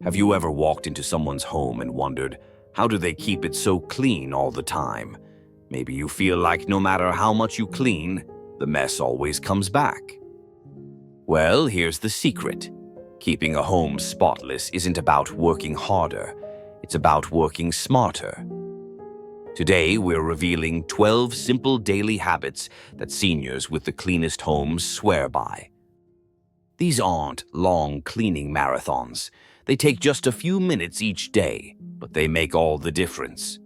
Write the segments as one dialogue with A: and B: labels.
A: Have you ever walked into someone's home and wondered, how do they keep it so clean all the time? Maybe you feel like no matter how much you clean, the mess always comes back. Well, here's the secret. Keeping a home spotless isn't about working harder, it's about working smarter. Today, we're revealing 12 simple daily habits that seniors with the cleanest homes swear by. These aren't long cleaning marathons. They take just a few minutes each day, but they make all the difference.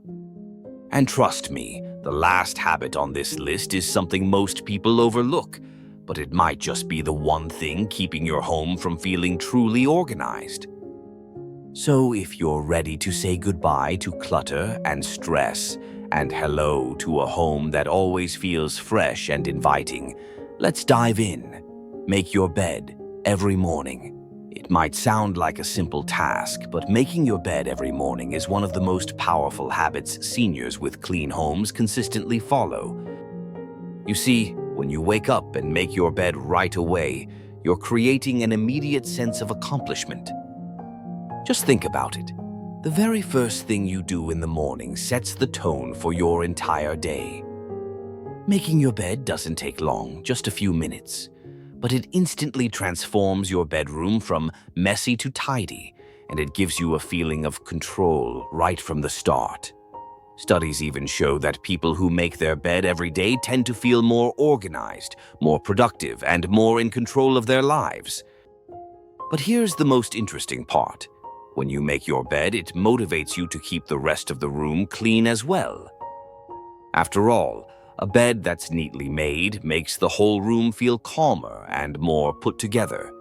A: And trust me, the last habit on this list is something most people overlook, but it might just be the one thing keeping your home from feeling truly organized. So if you're ready to say goodbye to clutter and stress, and hello to a home that always feels fresh and inviting, let's dive in. Make your bed every morning. It might sound like a simple task, but making your bed every morning is one of the most powerful habits seniors with clean homes consistently follow. You see, when you wake up and make your bed right away, you're creating an immediate sense of accomplishment. Just think about it. The very first thing you do in the morning sets the tone for your entire day. Making your bed doesn't take long, just a few minutes, but it instantly transforms your bedroom from messy to tidy, and it gives you a feeling of control right from the start. Studies even show that people who make their bed every day tend to feel more organized, more productive, and more in control of their lives. But here's the most interesting part. When you make your bed, it motivates you to keep the rest of the room clean as well. After all, a bed that's neatly made makes the whole room feel calmer and more put together,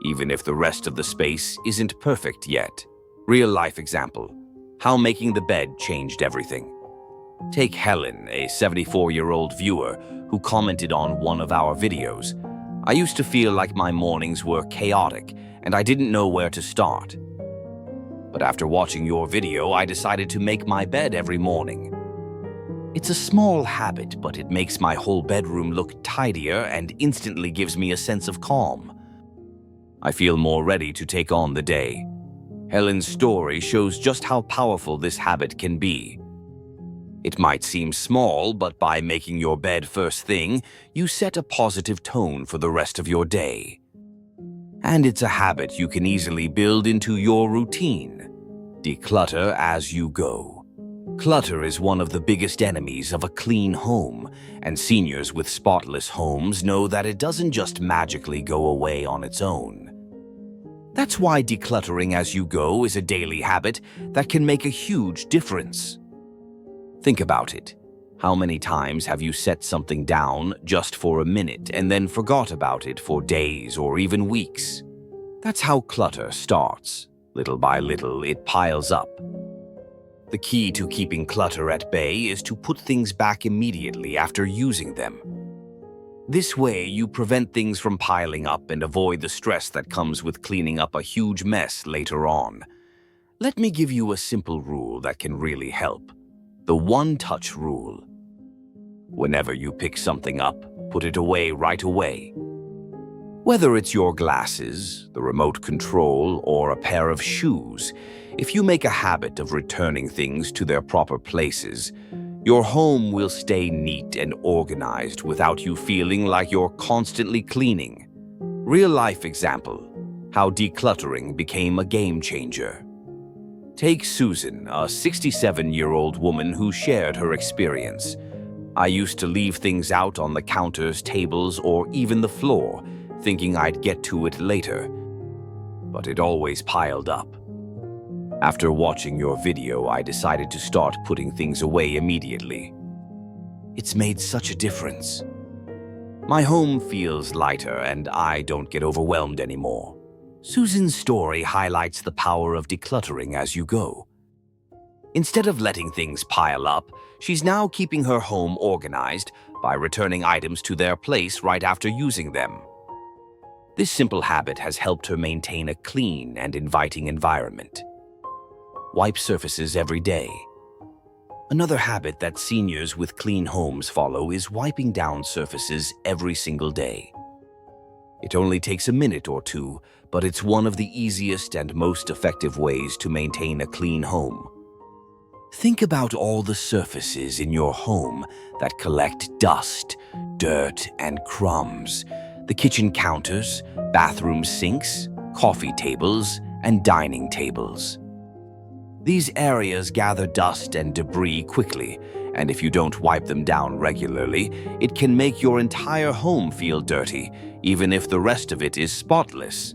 A: even if the rest of the space isn't perfect yet. Real-life example. How making the bed changed everything. Take Helen, a 74-year-old viewer who commented on one of our videos. I used to feel like my mornings were chaotic and I didn't know where to start. But after watching your video, I decided to make my bed every morning. It's a small habit, but it makes my whole bedroom look tidier and instantly gives me a sense of calm. I feel more ready to take on the day. Helen's story shows just how powerful this habit can be. It might seem small, but by making your bed first thing, you set a positive tone for the rest of your day. And it's a habit you can easily build into your routine. Declutter as you go. Clutter is one of the biggest enemies of a clean home, and seniors with spotless homes know that it doesn't just magically go away on its own. That's why decluttering as you go is a daily habit that can make a huge difference. Think about it. How many times have you set something down just for a minute and then forgot about it for days or even weeks? That's how clutter starts. Little by little, it piles up. The key to keeping clutter at bay is to put things back immediately after using them. This way, you prevent things from piling up and avoid the stress that comes with cleaning up a huge mess later on. Let me give you a simple rule that can really help. The one-touch rule. Whenever you pick something up, put it away right away. Whether it's your glasses, the remote control, or a pair of shoes, if you make a habit of returning things to their proper places, your home will stay neat and organized without you feeling like you're constantly cleaning. Real-life example, how decluttering became a game changer. Take Susan, a 67-year-old woman who shared her experience. I used to leave things out on the counters, tables, or even the floor, thinking I'd get to it later. But it always piled up. After watching your video, I decided to start putting things away immediately. It's made such a difference. My home feels lighter and I don't get overwhelmed anymore. Susan's story highlights the power of decluttering as you go. Instead of letting things pile up, she's now keeping her home organized by returning items to their place right after using them. This simple habit has helped her maintain a clean and inviting environment. Wipe surfaces every day. Another habit that seniors with clean homes follow is wiping down surfaces every single day. It only takes a minute or two, but it's one of the easiest and most effective ways to maintain a clean home. Think about all the surfaces in your home that collect dust, dirt, and crumbs. The kitchen counters, bathroom sinks, coffee tables, and dining tables. These areas gather dust and debris quickly, and if you don't wipe them down regularly, it can make your entire home feel dirty, even if the rest of it is spotless.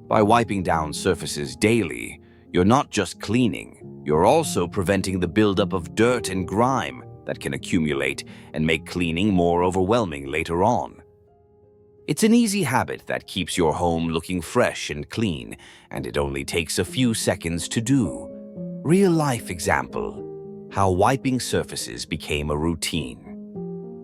A: By wiping down surfaces daily, you're not just cleaning, you're also preventing the buildup of dirt and grime that can accumulate and make cleaning more overwhelming later on. It's an easy habit that keeps your home looking fresh and clean, and it only takes a few seconds to do. Real-life example: how wiping surfaces became a routine.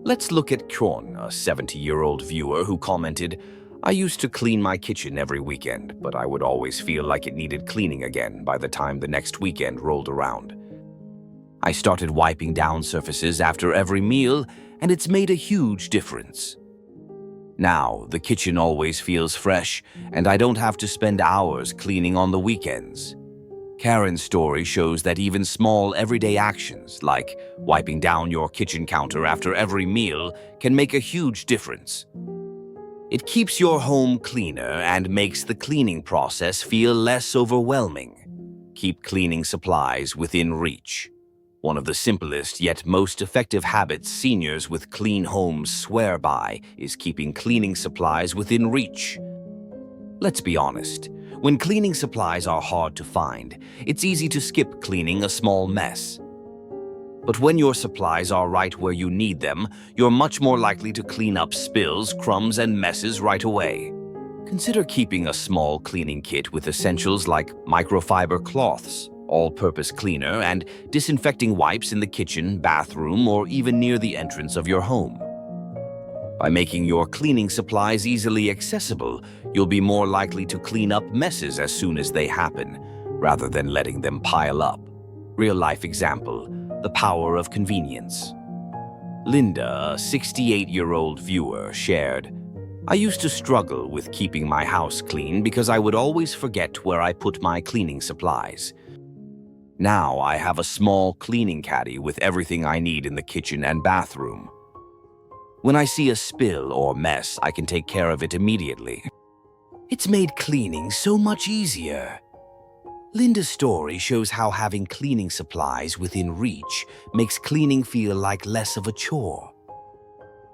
A: Let's look at Kron, a 70-year-old viewer who commented, "I used to clean my kitchen every weekend, but I would always feel like it needed cleaning again by the time the next weekend rolled around. I started wiping down surfaces after every meal, and it's made a huge difference. Now, the kitchen always feels fresh, and I don't have to spend hours cleaning on the weekends." Karen's story shows that even small everyday actions, like wiping down your kitchen counter after every meal, can make a huge difference. It keeps your home cleaner and makes the cleaning process feel less overwhelming. Keep cleaning supplies within reach. One of the simplest yet most effective habits seniors with clean homes swear by is keeping cleaning supplies within reach. Let's be honest. When cleaning supplies are hard to find, it's easy to skip cleaning a small mess. But when your supplies are right where you need them, you're much more likely to clean up spills, crumbs, and messes right away. Consider keeping a small cleaning kit with essentials like microfiber cloths, all-purpose cleaner, and disinfecting wipes in the kitchen, bathroom, or even near the entrance of your home. By making your cleaning supplies easily accessible, you'll be more likely to clean up messes as soon as they happen, rather than letting them pile up. Real-life example: the power of convenience. Linda, a 68-year-old viewer, shared, "I used to struggle with keeping my house clean because I would always forget where I put my cleaning supplies. Now I have a small cleaning caddy with everything I need in the kitchen and bathroom. When I see a spill or mess, I can take care of it immediately. It's made cleaning so much easier." Linda's story shows how having cleaning supplies within reach makes cleaning feel like less of a chore.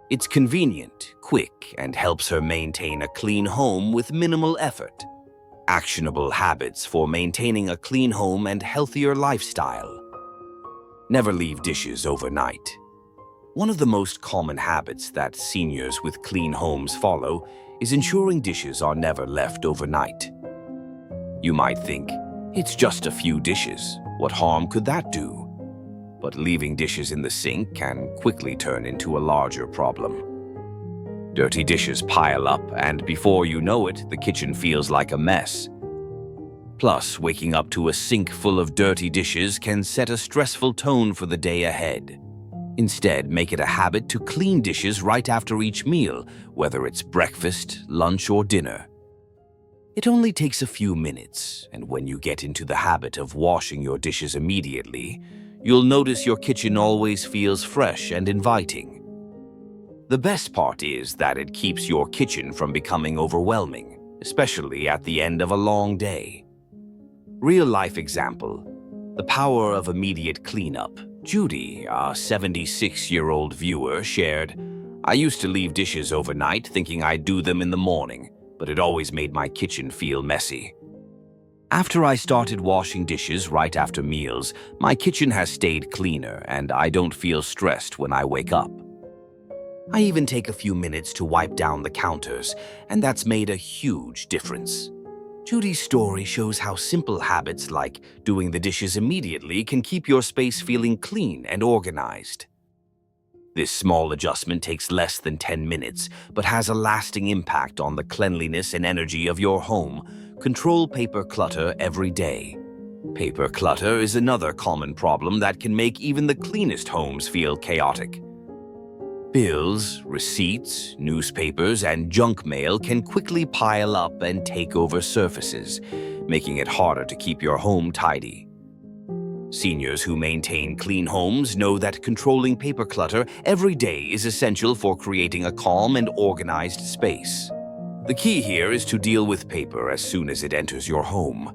A: It's convenient, quick, and helps her maintain a clean home with minimal effort. Actionable habits for maintaining a clean home and healthier lifestyle. Never leave dishes overnight. One of the most common habits that seniors with clean homes follow is ensuring dishes are never left overnight. You might think, it's just a few dishes. What harm could that do? But leaving dishes in the sink can quickly turn into a larger problem. Dirty dishes pile up, and before you know it, the kitchen feels like a mess. Plus, waking up to a sink full of dirty dishes can set a stressful tone for the day ahead. Instead, make it a habit to clean dishes right after each meal, whether it's breakfast, lunch, or dinner. It only takes a few minutes, and when you get into the habit of washing your dishes immediately, you'll notice your kitchen always feels fresh and inviting. The best part is that it keeps your kitchen from becoming overwhelming, especially at the end of a long day. Real-life example: the power of immediate cleanup. Judy, a 76-year-old viewer, shared, "I used to leave dishes overnight thinking I'd do them in the morning, but it always made my kitchen feel messy. After I started washing dishes right after meals, my kitchen has stayed cleaner and I don't feel stressed when I wake up. I even take a few minutes to wipe down the counters, and that's made a huge difference." Judy's story shows how simple habits like doing the dishes immediately can keep your space feeling clean and organized. This small adjustment takes less than 10 minutes, but has a lasting impact on the cleanliness and energy of your home. Control paper clutter every day. Paper clutter is another common problem that can make even the cleanest homes feel chaotic. Bills, receipts, newspapers, and junk mail can quickly pile up and take over surfaces, making it harder to keep your home tidy. Seniors who maintain clean homes know that controlling paper clutter every day is essential for creating a calm and organized space. The key here is to deal with paper as soon as it enters your home.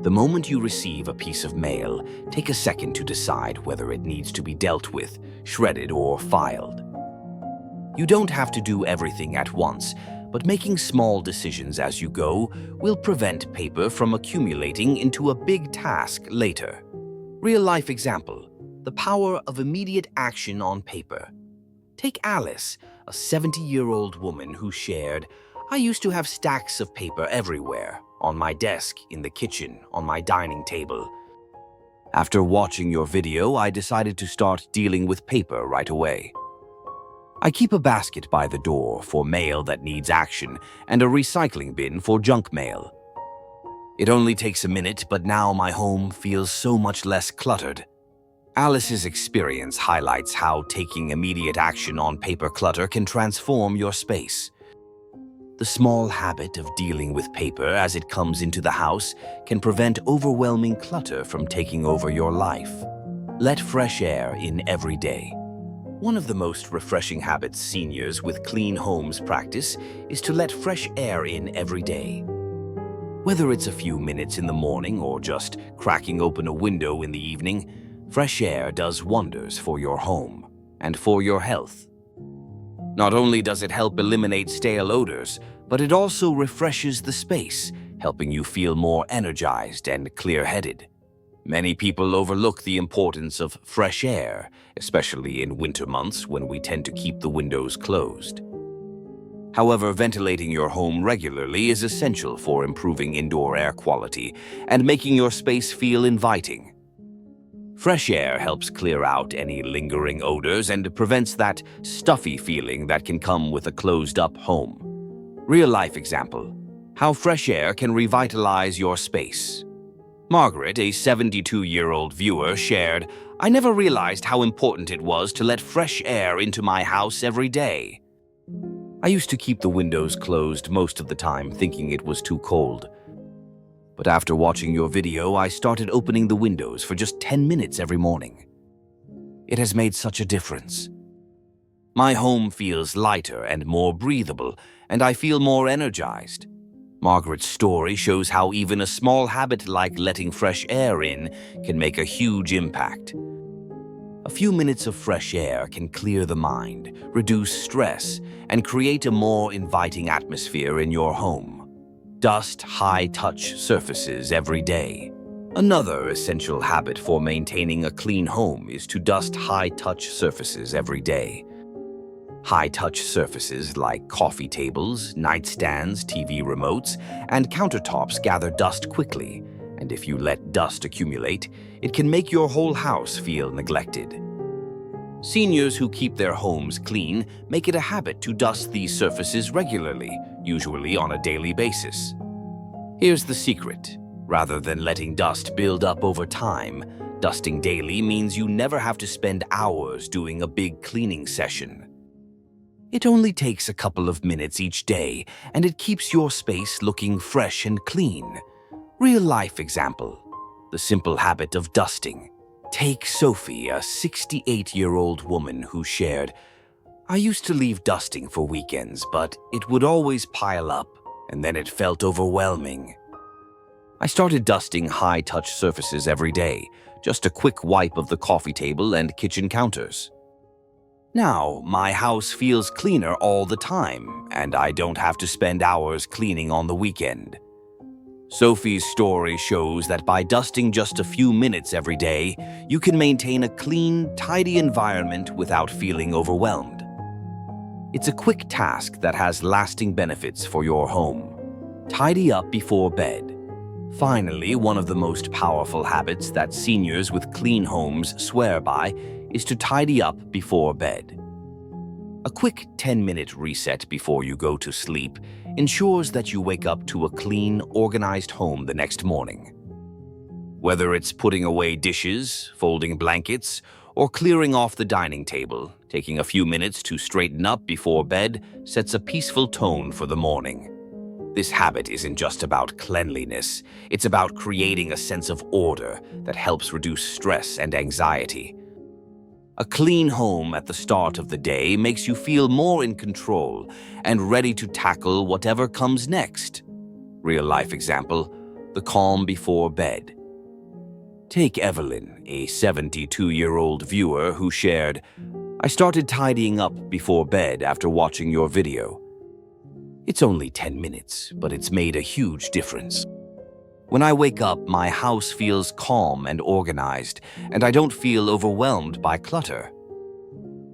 A: The moment you receive a piece of mail, take a second to decide whether it needs to be dealt with, shredded, or filed. You don't have to do everything at once, but making small decisions as you go will prevent paper from accumulating into a big task later. Real-life example: the power of immediate action on paper. Take Alice, a 70-year-old woman who shared, "I used to have stacks of paper everywhere, on my desk, in the kitchen, on my dining table. After watching your video, I decided to start dealing with paper right away. I keep a basket by the door for mail that needs action and a recycling bin for junk mail. It only takes a minute, but now my home feels so much less cluttered." Alice's experience highlights how taking immediate action on paper clutter can transform your space. The small habit of dealing with paper as it comes into the house can prevent overwhelming clutter from taking over your life. Let fresh air in every day. One of the most refreshing habits seniors with clean homes practice is to let fresh air in every day. Whether it's a few minutes in the morning or just cracking open a window in the evening, fresh air does wonders for your home and for your health. Not only does it help eliminate stale odors, but it also refreshes the space, helping you feel more energized and clear-headed. Many people overlook the importance of fresh air, especially in winter months when we tend to keep the windows closed. However, ventilating your home regularly is essential for improving indoor air quality and making your space feel inviting. Fresh air helps clear out any lingering odors and prevents that stuffy feeling that can come with a closed-up home. Real-life example: how fresh air can revitalize your space. Margaret, a 72-year-old viewer, shared, "I never realized how important it was to let fresh air into my house every day. I used to keep the windows closed most of the time, thinking it was too cold. But after watching your video, I started opening the windows for just 10 minutes every morning. It has made such a difference. My home feels lighter and more breathable, and I feel more energized." Margaret's story shows how even a small habit like letting fresh air in can make a huge impact. A few minutes of fresh air can clear the mind, reduce stress, and create a more inviting atmosphere in your home. Dust high-touch surfaces every day. Another essential habit for maintaining a clean home is to dust high-touch surfaces every day. High-touch surfaces like coffee tables, nightstands, TV remotes, and countertops gather dust quickly, and if you let dust accumulate, it can make your whole house feel neglected. Seniors who keep their homes clean make it a habit to dust these surfaces regularly, usually on a daily basis. Here's the secret: rather than letting dust build up over time, dusting daily means you never have to spend hours doing a big cleaning session. It only takes a couple of minutes each day, and it keeps your space looking fresh and clean. Real-life example: the simple habit of dusting. Take Sophie, a 68-year-old woman who shared, "I used to leave dusting for weekends, but it would always pile up, and then it felt overwhelming. I started dusting high-touch surfaces every day, just a quick wipe of the coffee table and kitchen counters. Now, my house feels cleaner all the time, and I don't have to spend hours cleaning on the weekend." Sophie's story shows that by dusting just a few minutes every day, you can maintain a clean, tidy environment without feeling overwhelmed. It's a quick task that has lasting benefits for your home. Tidy up before bed. Finally, one of the most powerful habits that seniors with clean homes swear by is to tidy up before bed. A quick 10-minute reset before you go to sleep ensures that you wake up to a clean, organized home the next morning. Whether it's putting away dishes, folding blankets, or clearing off the dining table, Taking a few minutes to straighten up before bed sets a peaceful tone for the morning. This habit isn't just about cleanliness, it's about creating a sense of order that helps reduce stress and anxiety. A clean home at the start of the day makes you feel more in control and ready to tackle whatever comes next. Real-life example, the calm before bed. Take Evelyn, a 72-year-old viewer who shared, "I started tidying up before bed after watching your video. It's only 10 minutes, but it's made a huge difference. When I wake up, my house feels calm and organized, and I don't feel overwhelmed by clutter.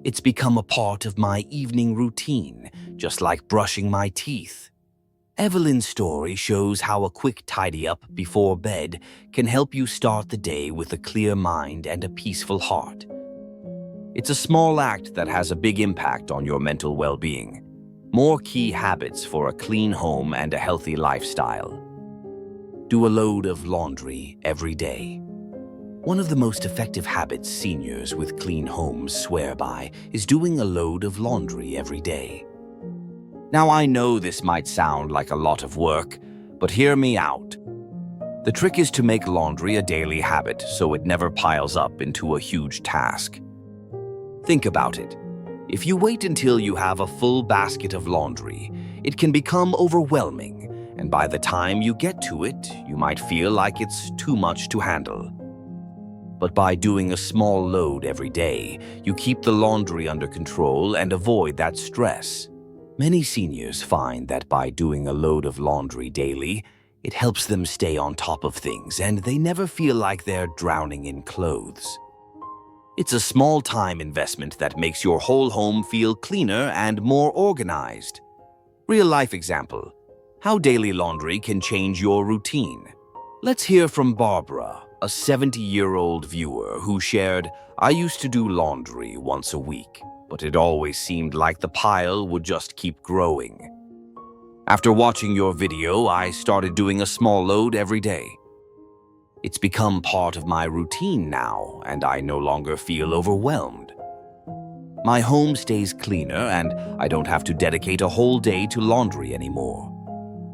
A: It's become a part of my evening routine, just like brushing my teeth." Evelyn's story shows how a quick tidy-up before bed can help you start the day with a clear mind and a peaceful heart. It's a small act that has a big impact on your mental well-being. More key habits for a clean home and a healthy lifestyle. Do a load of laundry every day. One of the most effective habits seniors with clean homes swear by is doing a load of laundry every day. Now, I know this might sound like a lot of work, but hear me out. The trick is to make laundry a daily habit so it never piles up into a huge task. Think about it. If you wait until you have a full basket of laundry, it can become overwhelming, and by the time you get to it, you might feel like it's too much to handle. But by doing a small load every day, you keep the laundry under control and avoid that stress. Many seniors find that by doing a load of laundry daily, it helps them stay on top of things and they never feel like they're drowning in clothes. It's a small time investment that makes your whole home feel cleaner and more organized. Real-life example, how daily laundry can change your routine. Let's hear from Barbara, a 70-year-old viewer who shared, "I used to do laundry once a week, but it always seemed like the pile would just keep growing. After watching your video, I started doing a small load every day. It's become part of my routine now, and I no longer feel overwhelmed. My home stays cleaner, and I don't have to dedicate a whole day to laundry anymore."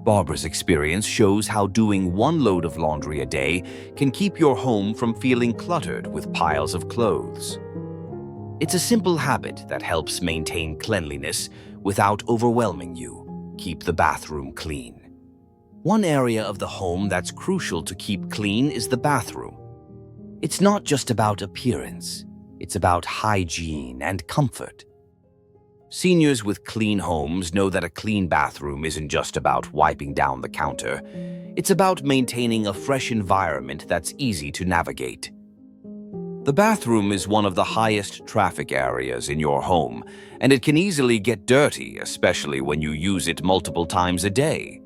A: Barbara's experience shows how doing one load of laundry a day can keep your home from feeling cluttered with piles of clothes. It's a simple habit that helps maintain cleanliness without overwhelming you. Keep the bathroom clean. One area of the home that's crucial to keep clean is the bathroom. It's not just about appearance, it's about hygiene and comfort. Seniors with clean homes know that a clean bathroom isn't just about wiping down the counter. It's about maintaining a fresh environment that's easy to navigate. The bathroom is one of the highest traffic areas in your home, and it can easily get dirty, especially when you use it multiple times a day.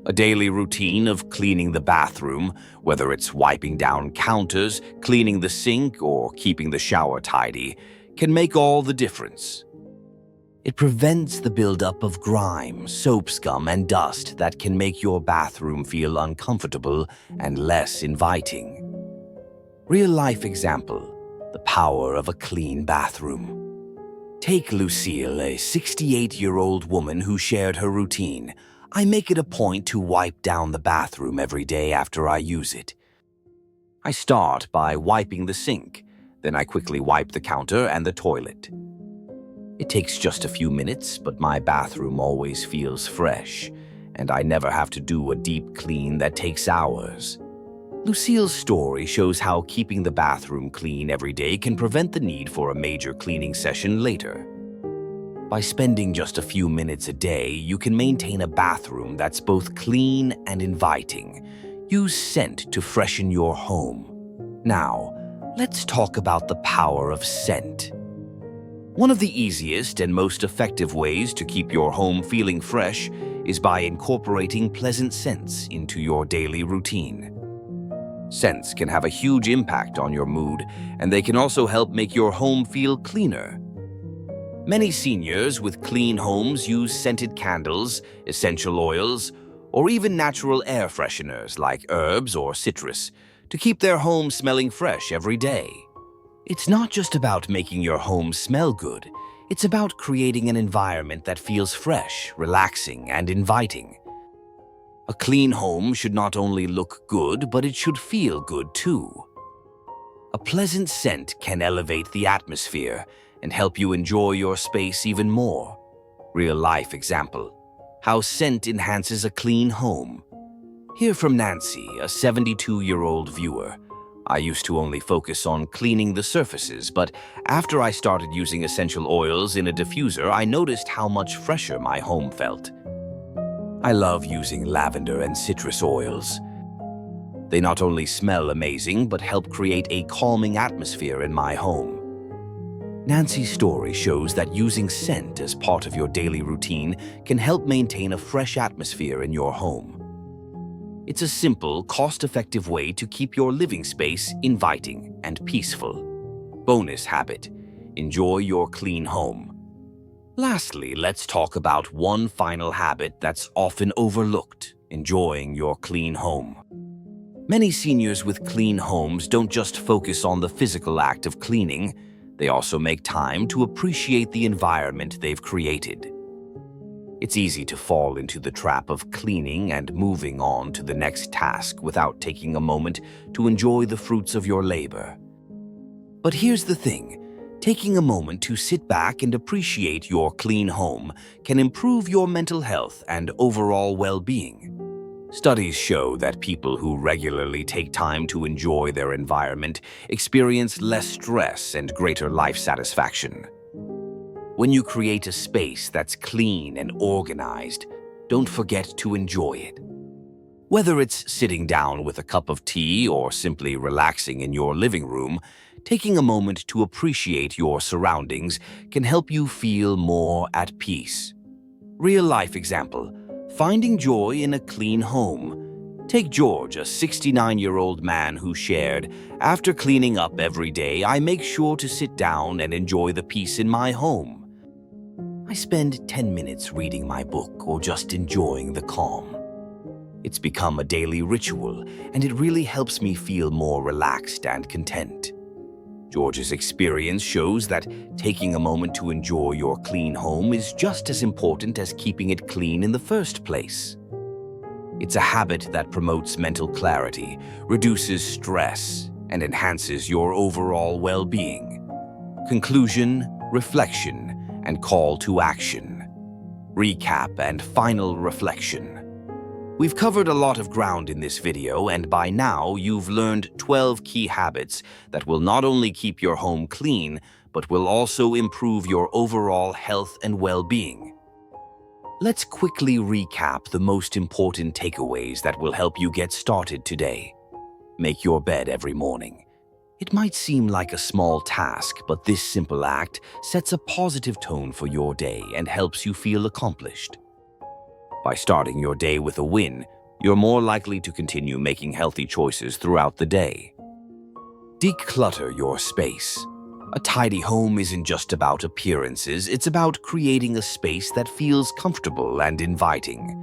A: A daily routine of cleaning the bathroom, whether it's wiping down counters, cleaning the sink, or keeping the shower tidy, can make all the difference. It prevents the buildup of grime, soap scum, and dust that can make your bathroom feel uncomfortable and less inviting. Real-life example, the power of a clean bathroom. Take Lucille, a 68-year-old woman who shared her routine. "I make it a point to wipe down the bathroom every day after I use it. I start by wiping the sink, then I quickly wipe the counter and the toilet. It takes just a few minutes, but my bathroom always feels fresh, and I never have to do a deep clean that takes hours." Lucille's story shows how keeping the bathroom clean every day can prevent the need for a major cleaning session later. By spending just a few minutes a day, you can maintain a bathroom that's both clean and inviting. Use scent to freshen your home. Now, let's talk about the power of scent. One of the easiest and most effective ways to keep your home feeling fresh is by incorporating pleasant scents into your daily routine. Scents can have a huge impact on your mood, and they can also help make your home feel cleaner. Many seniors with clean homes use scented candles, essential oils, or even natural air fresheners like herbs or citrus to keep their home smelling fresh every day. It's not just about making your home smell good. It's about creating an environment that feels fresh, relaxing, and inviting. A clean home should not only look good, but it should feel good too. A pleasant scent can elevate the atmosphere and help you enjoy your space even more. Real-life example: how scent enhances a clean home. Hear from Nancy, a 72-year-old viewer. I used to only focus on cleaning the surfaces, but after I started using essential oils in a diffuser, I noticed how much fresher my home felt. I love using lavender and citrus oils. They not only smell amazing, but help create a calming atmosphere in my home. Nancy's story shows that using scent as part of your daily routine can help maintain a fresh atmosphere in your home. It's a simple, cost-effective way to keep your living space inviting and peaceful. Bonus habit: enjoy your clean home. Lastly, let's talk about one final habit that's often overlooked: enjoying your clean home. Many seniors with clean homes don't just focus on the physical act of cleaning, they also make time to appreciate the environment they've created. It's easy to fall into the trap of cleaning and moving on to the next task without taking a moment to enjoy the fruits of your labor. But here's the thing: taking a moment to sit back and appreciate your clean home can improve your mental health and overall well-being. Studies show that people who regularly take time to enjoy their environment experience less stress and greater life satisfaction. When you create a space that's clean and organized, don't forget to enjoy it. Whether it's sitting down with a cup of tea or simply relaxing in your living room, taking a moment to appreciate your surroundings can help you feel more at peace. Real-life example: finding joy in a clean home. Take George, a 69-year-old man who shared, "After cleaning up every day, I make sure to sit down and enjoy the peace in my home. I spend 10 minutes reading my book or just enjoying the calm. It's become a daily ritual, and it really helps me feel more relaxed and content." George's experience shows that taking a moment to enjoy your clean home is just as important as keeping it clean in the first place. It's a habit that promotes mental clarity, reduces stress, and enhances your overall well-being. Conclusion, reflection, and call to action. Recap and final reflection. We've covered a lot of ground in this video, and by now you've learned 12 key habits that will not only keep your home clean, but will also improve your overall health and well-being. Let's quickly recap the most important takeaways that will help you get started today. Make your bed every morning. It might seem like a small task, but this simple act sets a positive tone for your day and helps you feel accomplished. By starting your day with a win, you're more likely to continue making healthy choices throughout the day. Declutter your space. A tidy home isn't just about appearances, it's about creating a space that feels comfortable and inviting.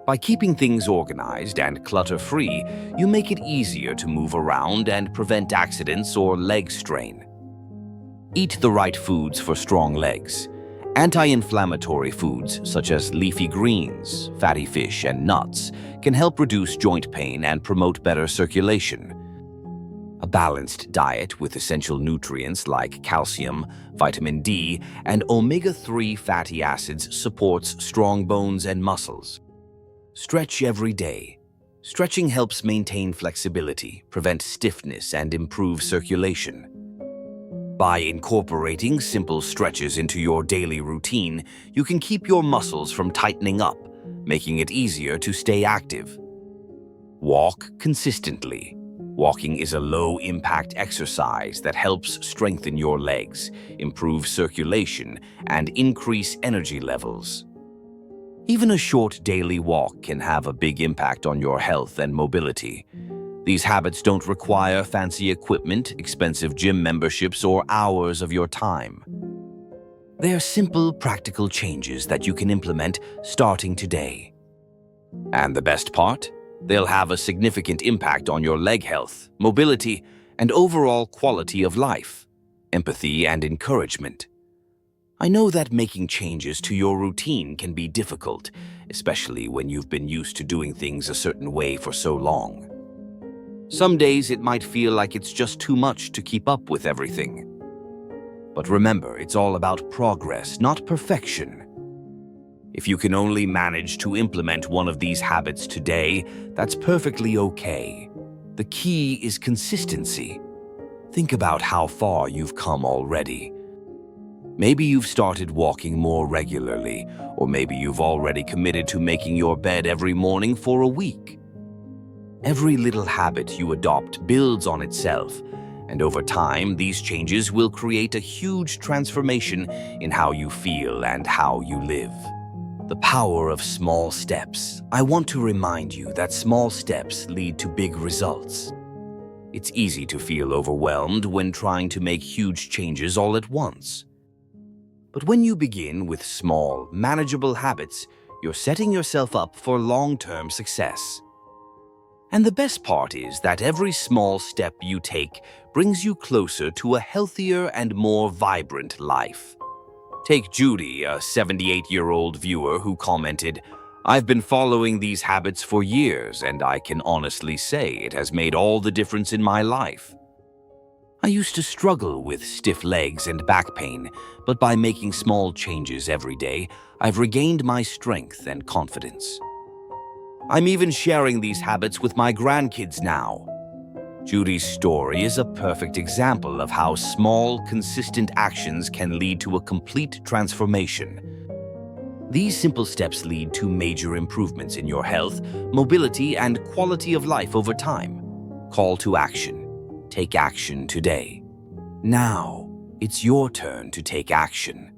A: By keeping things organized and clutter-free, you make it easier to move around and prevent accidents or leg strain. Eat the right foods for strong legs. Anti-inflammatory foods such as leafy greens, fatty fish, and nuts can help reduce joint pain and promote better circulation. A balanced diet with essential nutrients like calcium, vitamin D, and omega-3 fatty acids supports strong bones and muscles. Stretch every day. Stretching helps maintain flexibility, prevent stiffness, and improve circulation. By incorporating simple stretches into your daily routine, you can keep your muscles from tightening up, making it easier to stay active. Walk consistently. Walking is a low-impact exercise that helps strengthen your legs, improve circulation, and increase energy levels. Even a short daily walk can have a big impact on your health and mobility. These habits don't require fancy equipment, expensive gym memberships, or hours of your time. They're simple, practical changes that you can implement starting today. And the best part? They'll have a significant impact on your leg health, mobility, and overall quality of life, empathy and encouragement. I know that making changes to your routine can be difficult, especially when you've been used to doing things a certain way for so long. Some days it might feel like it's just too much to keep up with everything. But remember, it's all about progress, not perfection. If you can only manage to implement one of these habits today, that's perfectly okay. The key is consistency. Think about how far you've come already. Maybe you've started walking more regularly, or maybe you've already committed to making your bed every morning for a week. Every little habit you adopt builds on itself, and over time, these changes will create a huge transformation in how you feel and how you live. The power of small steps. I want to remind you that small steps lead to big results. It's easy to feel overwhelmed when trying to make huge changes all at once. But when you begin with small, manageable habits, you're setting yourself up for long-term success. And the best part is that every small step you take brings you closer to a healthier and more vibrant life. Take Judy, a 78-year-old viewer who commented, "I've been following these habits for years, and I can honestly say it has made all the difference in my life. I used to struggle with stiff legs and back pain, but by making small changes every day, I've regained my strength and confidence. I'm even sharing these habits with my grandkids now." Judy's story is a perfect example of how small, consistent actions can lead to a complete transformation. These simple steps lead to major improvements in your health, mobility, and quality of life over time. Call to action. Take action today. Now, it's your turn to take action.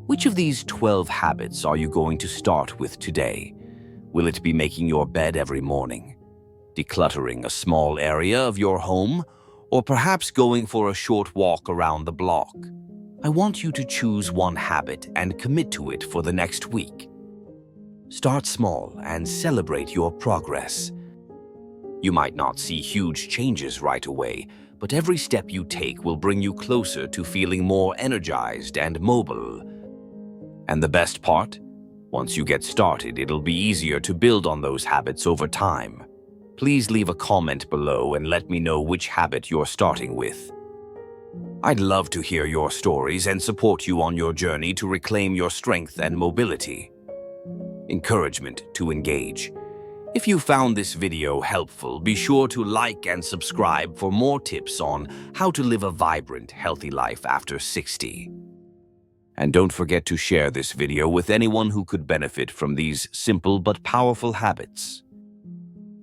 A: Which of these 12 habits are you going to start with today? Will it be making your bed every morning, decluttering a small area of your home, or perhaps going for a short walk around the block? I want you to choose one habit and commit to it for the next week. Start small and celebrate your progress. You might not see huge changes right away, but every step you take will bring you closer to feeling more energized and mobile. And the best part? Once you get started, it'll be easier to build on those habits over time. Please leave a comment below and let me know which habit you're starting with. I'd love to hear your stories and support you on your journey to reclaim your strength and mobility. Encouragement to engage. If you found this video helpful, be sure to like and subscribe for more tips on how to live a vibrant, healthy life after 60. And don't forget to share this video with anyone who could benefit from these simple but powerful habits.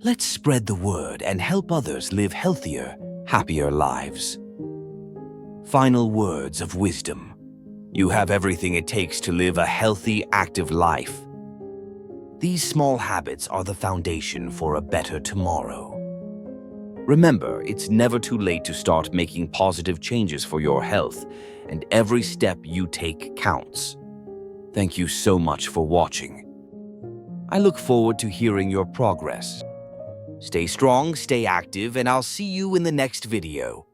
A: Let's spread the word and help others live healthier, happier lives. Final words of wisdom. You have everything it takes to live a healthy, active life. These small habits are the foundation for a better tomorrow. Remember, it's never too late to start making positive changes for your health, and every step you take counts. Thank you so much for watching. I look forward to hearing your progress. Stay strong, stay active, and I'll see you in the next video.